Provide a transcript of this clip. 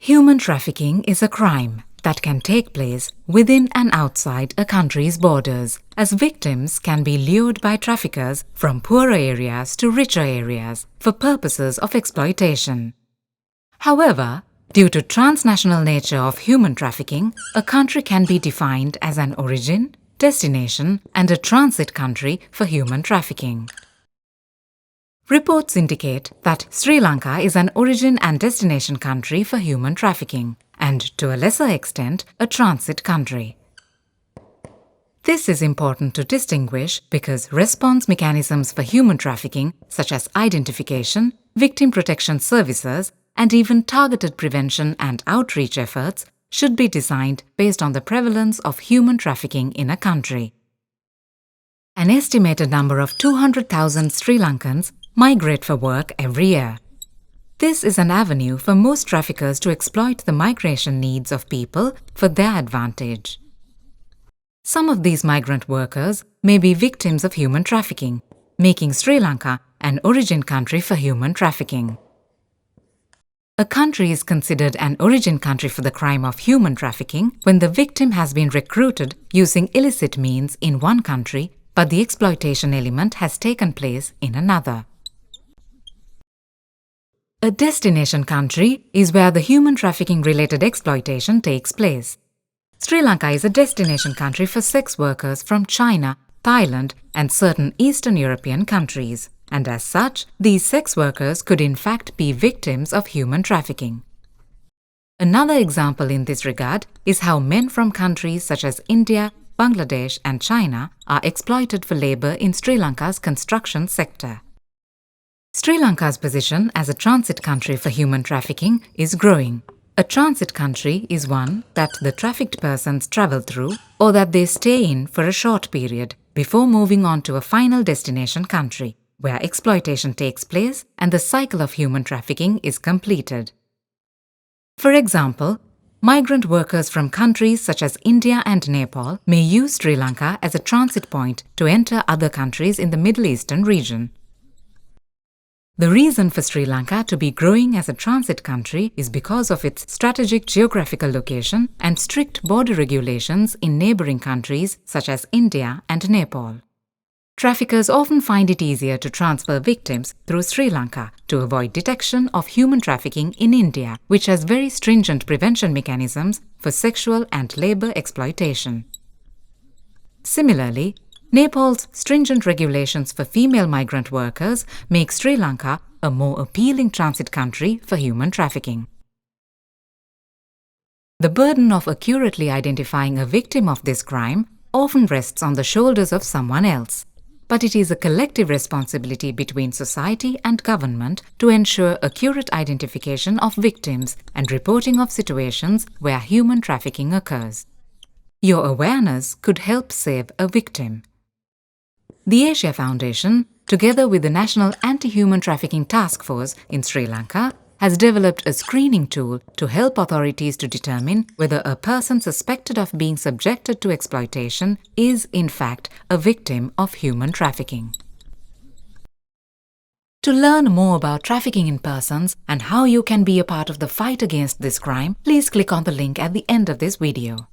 Human trafficking is a crime that can take place within and outside a country's borders, as victims can be lured by traffickers from poorer areas to richer areas for purposes of exploitation. However, due to transnational nature of human trafficking, a country can be defined as an origin, destination, and a transit country for human trafficking. Reports indicate that Sri Lanka is an origin and destination country for human trafficking, and to a lesser extent, a transit country. This is important to distinguish because response mechanisms for human trafficking, such as identification, victim protection services, and even targeted prevention and outreach efforts, should be designed based on the prevalence of human trafficking in a country. An estimated number of 200,000 Sri Lankans migrate for work every year. This is an avenue for most traffickers to exploit the migration needs of people for their advantage. Some of these migrant workers may be victims of human trafficking, making Sri Lanka an origin country for human trafficking. A country is considered an origin country for the crime of human trafficking when the victim has been recruited using illicit means in one country, but the exploitation element has taken place in another. A destination country is where the human trafficking-related exploitation takes place. Sri Lanka is a destination country for sex workers from China, Thailand, and certain Eastern European countries, and as such, these sex workers could in fact be victims of human trafficking. Another example in this regard is how men from countries such as India, Bangladesh, and China are exploited for labor in Sri Lanka's construction sector. Sri Lanka's position as a transit country for human trafficking is growing. A transit country is one that the trafficked persons travel through or that they stay in for a short period before moving on to a final destination country, where exploitation takes place and the cycle of human trafficking is completed. For example, migrant workers from countries such as India and Nepal may use Sri Lanka as a transit point to enter other countries in the Middle Eastern region. The reason for Sri Lanka to be growing as a transit country is because of its strategic geographical location and strict border regulations in neighboring countries such as India and Nepal. Traffickers often find it easier to transfer victims through Sri Lanka to avoid detection of human trafficking in India, which has very stringent prevention mechanisms for sexual and labor exploitation. Similarly, Nepal's stringent regulations for female migrant workers make Sri Lanka a more appealing transit country for human trafficking. The burden of accurately identifying a victim of this crime often rests on the shoulders of someone else, but it is a collective responsibility between society and government to ensure accurate identification of victims and reporting of situations where human trafficking occurs. Your awareness could help save a victim. The Asia Foundation, together with the National Anti-Human Trafficking Task Force in Sri Lanka, has developed a screening tool to help authorities to determine whether a person suspected of being subjected to exploitation is, in fact, a victim of human trafficking. To learn more about trafficking in persons and how you can be a part of the fight against this crime, please click on the link at the end of this video.